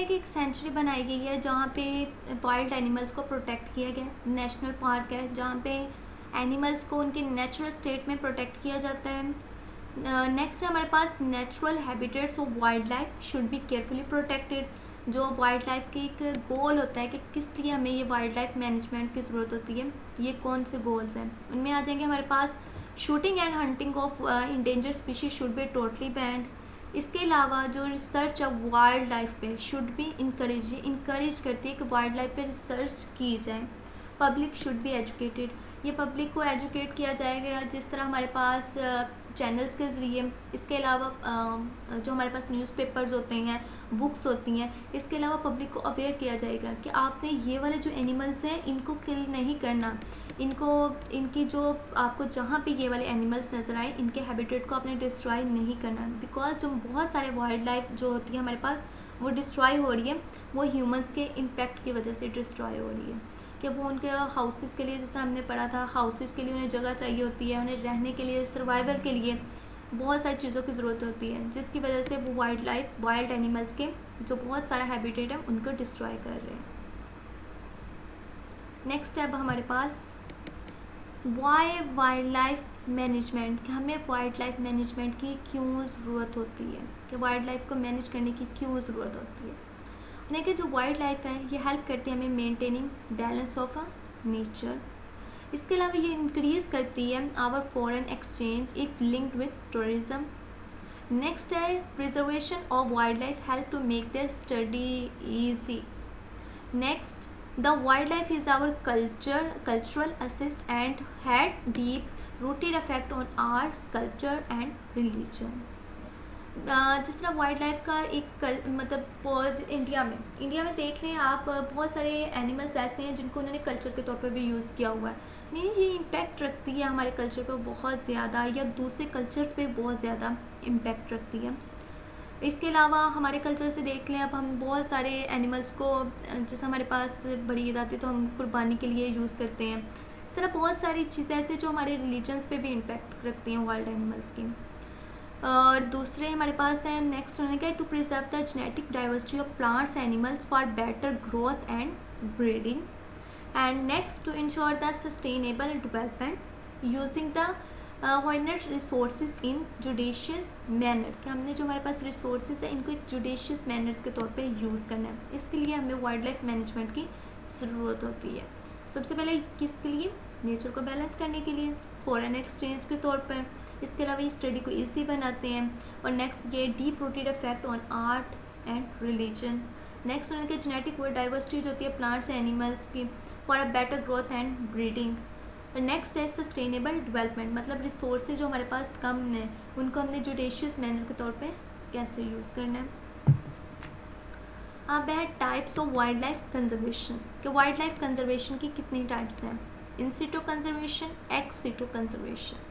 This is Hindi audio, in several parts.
है कि एक सेंचुरी बनाई गई है जहाँ पे वाइल्ड एनिमल्स को प्रोटेक्ट किया गया है। नेशनल पार्क है जहाँ पे एनिमल्स को उनके नेचुरल स्टेट में प्रोटेक्ट किया जाता है। नेक्स्ट है हमारे पास natural habitats of wild life should be carefully protected. जो वाइल्ड लाइफ की एक गोल होता है कि किस लिए हमें ये वाइल्ड लाइफ मैनेजमेंट की ज़रूरत होती है, ये कौन से गोल्स हैं, उनमें आ जाएंगे हमारे पास shooting and hunting of endangered species should be totally banned. इसके अलावा जो रिसर्च ऑफ वाइल्ड लाइफ पे शुड बी इंकरेज करती है कि वाइल्ड लाइफ पे रिसर्च की जाए। पब्लिक शुड बी एजुकेटेड, ये पब्लिक को एजुकेट किया जाएगा जिस तरह हमारे पास चैनल्स के ज़रिए। इसके अलावा जो हमारे पास न्यूज़पेपर्स होते हैं, बुक्स होती हैं, इसके अलावा पब्लिक को अवेयर किया जाएगा कि आपने ये वाले जो एनिमल्स हैं इनको किल नहीं करना, इनकी जो आपको जहाँ पे ये वाले एनिमल्स नज़र आए इनके हैबिटेट को आपने डिस्ट्रॉय नहीं करना। बिकॉज जो बहुत सारे वाइल्ड लाइफ जो होती है हमारे पास वो डिस्ट्रॉय हो रही है, वो ह्यूमंस के इम्पैक्ट की वजह से डिस्ट्रॉय हो रही है। कि वो उनके हाउसेस के लिए, जैसे हमने पढ़ा था, हाउसेस के लिए उन्हें जगह चाहिए होती है, उन्हें रहने के लिए, सर्वाइवल के लिए बहुत सारी चीज़ों की ज़रूरत होती है, जिसकी वजह से वो वाइल्ड एनिमल्स के जो बहुत सारा हैबिटेट है उनको डिस्ट्रॉय कर रहे हैं। नेक्स्ट है अब हमारे पास वाई वाइल्ड लाइफ मैनेजमेंट, कि हमें वाइल्ड लाइफ मैनेजमेंट की क्यों ज़रूरत होती है, कि वाइल्ड लाइफ को मैनेज करने की क्यों ज़रूरत होती है। देखिए जो वाइल्ड लाइफ है ये हेल्प करती है हमें maintaining balance of a nature. इसके अलावा ये इंक्रीज़ करती है our foreign exchange if linked with tourism. Next है preservation of wild life help to make their study easy. Next the wild life is our cultural asset and had deep rooted effect on arts, culture and religion. जिस तरह वाइल्ड लाइफ का एक मतलब इंडिया में देख लें आप, बहुत सारे एनिमल्स ऐसे हैं जिनको उन्होंने कल्चर के तौर पे भी यूज़ किया हुआ है। मीनिंग ये इम्पैक्ट रखती है हमारे कल्चर पे बहुत ज़्यादा, या दूसरे कल्चर्स पे बहुत ज़्यादा इम्पैक्ट रखती है। इसके अलावा हमारे कल्चर से देख लें, अब हम बहुत सारे एनिमल्स को, जैसे हमारे पास बड़ी ईद आती है तो हम कुर्बानी के लिए यूज़ करते हैं। इस तरह बहुत सारी चीज़ें ऐसे जो हमारे रिलीजन्स पे भी इम्पैक्ट रखती हैं वाइल्ड एनिमल्स की। और दूसरे हमारे पास है नेक्स्ट होने का to preserve the genetic diversity of plants animals for better growth and breeding. And next to ensure the sustainable development using the finite resources in judicious manner, कि हमने जो हमारे पास रिसोर्सेज है इनको एक जुडिशियस मैनर के तौर पे यूज़ करना है। इसके लिए हमें वाइल्ड लाइफ मैनेजमेंट की ज़रूरत होती है। सबसे पहले किसके लिए, नेचर को बैलेंस करने के लिए, फॉरेन एक्सचेंज के तौर पर। इसके अलावा ये स्टडी को ईजी बनाते हैं। और नेक्स्ट ये deep rooted effect on art and religion. Next उनके जेनेटिक डाइवर्सिटी जो होती है प्लांट्स एनिमल्स की for a better growth and breeding. Next है सस्टेनेबल डेवलपमेंट, मतलब रिसोर्सेज जो हमारे पास कम है उनको हमने जुडिशियस मैनर के तौर पे कैसे यूज़ करना है। अब है types of wild life conservation, कि वाइल्ड लाइफ कंजर्वेशन की कितनी टाइप्स हैं। In situ conservation, ex situ conservation.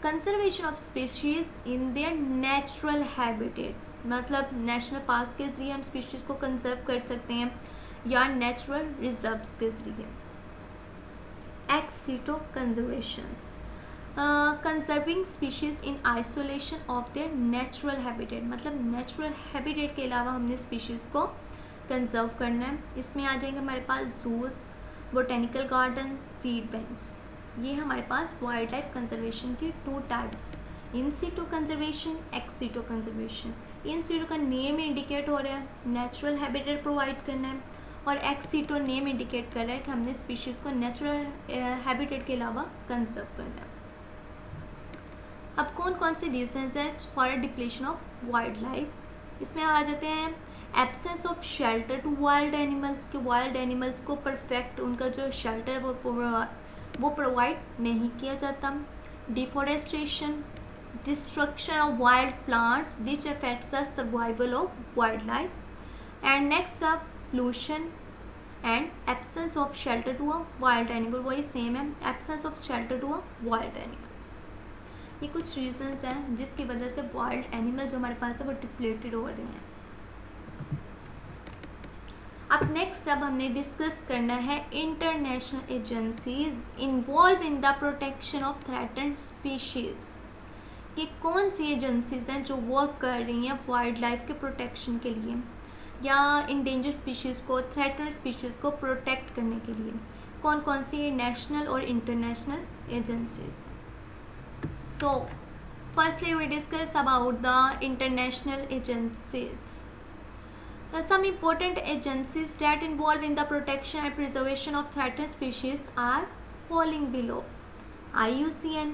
Conservation of species in their natural habitat, मतलब नेशनल पार्क के ज़रिए हम स्पीशीज़ को कंजर्व कर सकते हैं या नेचुरल रिजर्व्स के ज़रिए। Ex situ conservations, conserving species in isolation of their natural habitat, मतलब नेचुरल हैबिटेट के अलावा हमने स्पीशीज़ को कंजर्व करना है। इसमें आ जाएंगे हमारे पास zoos, botanical garden, seed banks. ये हमारे पास वाइल्ड लाइफ कंजर्वेशन की two types, in situ conservation, ex situ conservation. In situ का नेम इंडिकेट हो रहा है नेचुरल हैबिटेट प्रोवाइड करना है, और एक्स सिटो नेम इंडिकेट कर रहा है कि हमने स्पीशीज़ को नेचुरल हैबिटेट के अलावा कंजर्व करना है। अब कौन कौन से रीजंस हैं for depletion of wild life, इसमें आ जाते हैं absence of shelter to wild animals, के वाइल्ड एनिमल्स को परफेक्ट उनका जो शेल्टर है वो प्रोवाइड नहीं किया जाता। Deforestation, destruction of wild plants which affects the survival of wild life. And next a pollution and absence of shelter to a wild animal, वही सेम है, absence of shelter to a wild animals. ये कुछ रीजंस हैं जिसकी वजह से वाइल्ड एनिमल जो हमारे पास है वो डिप्लेटेड हो रहे हैं। अब नेक्स्ट हमने डिस्कस करना है international agencies involve in the protection of threatened species. ये कौन सी एजेंसीज हैं जो वर्क कर रही हैं वाइल्ड लाइफ के प्रोटेक्शन के लिए। या इंडेंजर स्पीशीज़ को, थ्रेटन्ड स्पीशीज़ को प्रोटेक्ट करने के लिए कौन कौन सी नेशनल और international agencies. So firstly we discuss about the international agencies. Some important agencies that involve in the protection and preservation of threatened species are following below. IUCN,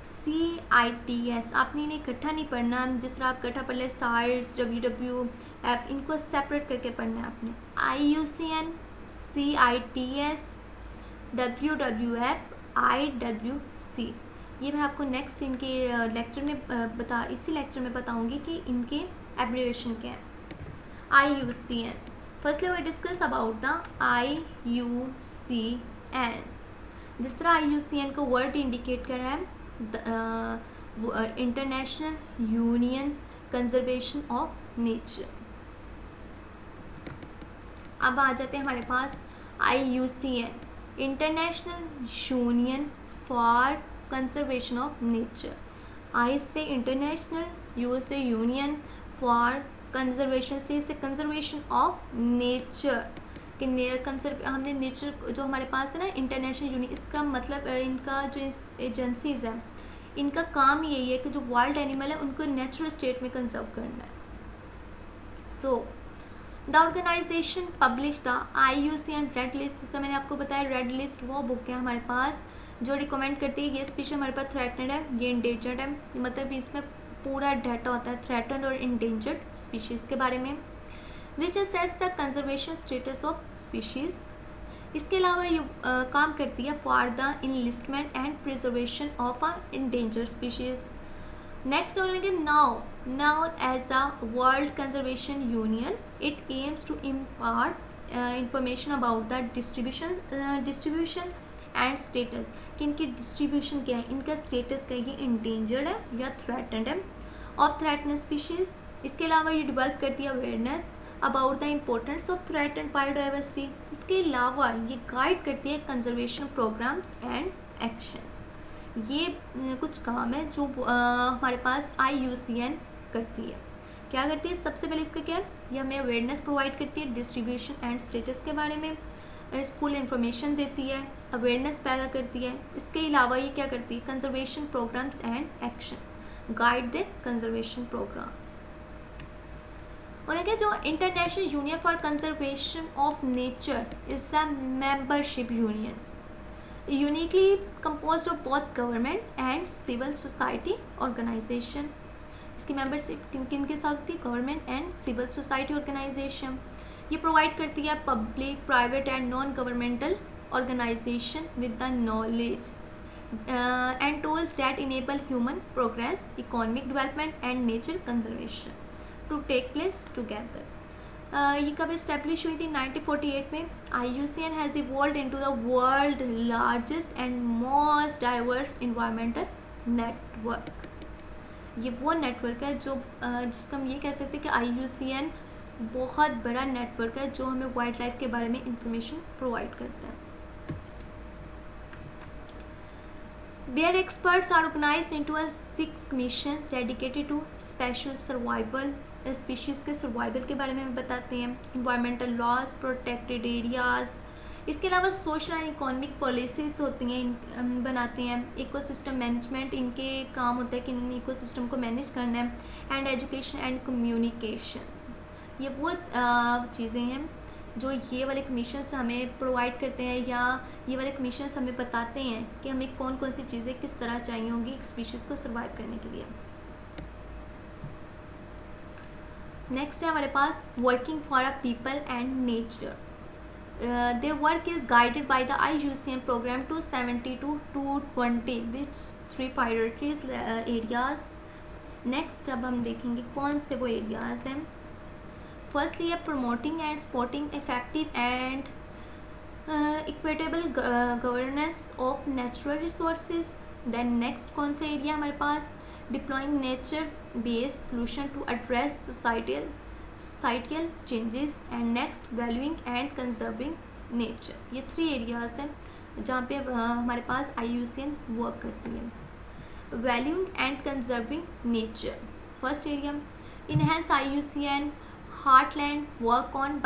CITES, आपने इन्हें इकट्ठा नहीं पढ़ना, जिस तरह आप इकट्ठा पढ़ ले साइट्स, WWF, इनको सेपरेट करके पढ़ना है आपने. IUCN, CITES, WWF, IWC. ये मैं आपको नेक्स्ट इनके लेक्चर में इसी लेक्चर में बताऊंगी कि इनके एब्रिविएशन क्या है. IUCN. Firstly, we discuss about the IUCN. जिस तरह IUCN को वर्ड इंडिकेट कर रहा है, International Union Conservation of Nature. अब आ जाते हैं हमारे पास IUCN, International union for conservation of Nature. I से इंटरनेशनल, यू से यूनियन, फॉर कंजर्वेशन से कंजर्वेशन ऑफ नेचर. कि हमने नेचर जो हमारे पास है ना, इंटरनेशनल यूनियन, इसका मतलब इनका जो एजेंसीज है, इनका काम यही है कि जो वाइल्ड एनिमल है उनको नेचुरल स्टेट में कंजर्व करना है. So the organization publish the IUCN red list. जिससे मैंने आपको बताया, रेड लिस्ट वो बुक है हमारे पास जो रिकमेंड करती है ये स्पीशीज हमारे पास थ्रेटन्ड है, ये इंडेंजर्ड है, मतलब इसमें पूरा डाटा होता है थ्रेटन्ड और इंडेंजर्ड स्पीशीज़ के बारे में. Which assess the conservation status of species. इसके अलावा ये काम करती है for the enlistment and preservation of a endangered species. Next बोलेंगे now as a World Conservation Union it aims to impart information about the distribution and status. कि इनकी डिस्ट्रीब्यूशन क्या है, इनका स्टेटस क्या है, ये इंडेंजर्ड है या थ्रेटन्ड है, ऑफ थ्रेटन्ड स्पीशीज़. इसके अलावा ये डेवलप करती है awareness about the importance of threatened biodiversity. इसके अलावा ये गाइड करती है कंजर्वेशन प्रोग्राम्स एंड एक्शंस. ये कुछ काम है जो हमारे पास IUCN करती है. क्या करती है, सबसे पहले इसका क्या है, ये हमें अवेयरनेस प्रोवाइड करती है डिस्ट्रीब्यूशन एंड स्टेटस के बारे में, फुल इंफॉर्मेशन देती है, अवेयरनेस पैदा करती है. इसके अलावा ये क्या करती है, conservation programmes and action, guide the conservation programmes. और आगे जो international union for conservation of nature is a membership union uniquely composed of both government and civil society organization. इसकी मेंबरशिप किन किन के साथ होती है, government and civil society organization. ये प्रोवाइड करती है public, private and non governmental organization with the knowledge and tools that enable human progress, economic development and nature conservation to take place together. ये कब इस्टेब्लिश हुई थी, 1948 में. IUCN has evolved into the world largest and most diverse environmental network. ये वो नेटवर्क है जो जिसको हम ये कह सकते हैं कि IUCN बहुत बड़ा नेटवर्क है जो हमें वाइल्ड लाइफ के बारे में इंफॉर्मेशन प्रोवाइड करता है. Their experts are organized into a 6 commissions dedicated to special survival. Species के सर्वाइवल के बारे में बताते हैं, इन्वायरमेंटल लॉज, प्रोटेक्टेड एरियाज़. इसके अलावा सोशल एंड इकोनॉमिक पॉलिसीज़ होती हैं, बनाते हैं. इकोसिस्टम मैनेजमेंट इनके काम होता है कि इन इकोसिस्टम को मैनेज करना है. एंड एजुकेशन एंड कम्युनिकेशन, ये वो चीज़ें हैं जो ये वाले कमीशंस हमें प्रोवाइड करते हैं, या ये वाले कमीशंस हमें बताते हैं कि हमें कौन कौन सी चीज़ें किस तरह चाहिए होंगी एक स्पीशीज़ को सर्वाइव करने के लिए. नेक्स्ट है हमारे पास working for a people and nature. Their work is guided by the IUCN programme 272 to 220 which 3 priorities areas. Next अब हम देखेंगे कौन से वो एरियाज़ हैं. फर्स्टली है promoting and supporting effective and equitable governance of natural resources. Then next कौन सा एरिया हमारे पास, deploying nature based solution to address societal changes. And next valuing and conserving nature. ये 3 एरियाज़ हैं जहाँ पे हमारे पास IUCN वर्क करती है. Valuing and conserving nature. First area, enhance IUCN heartland work on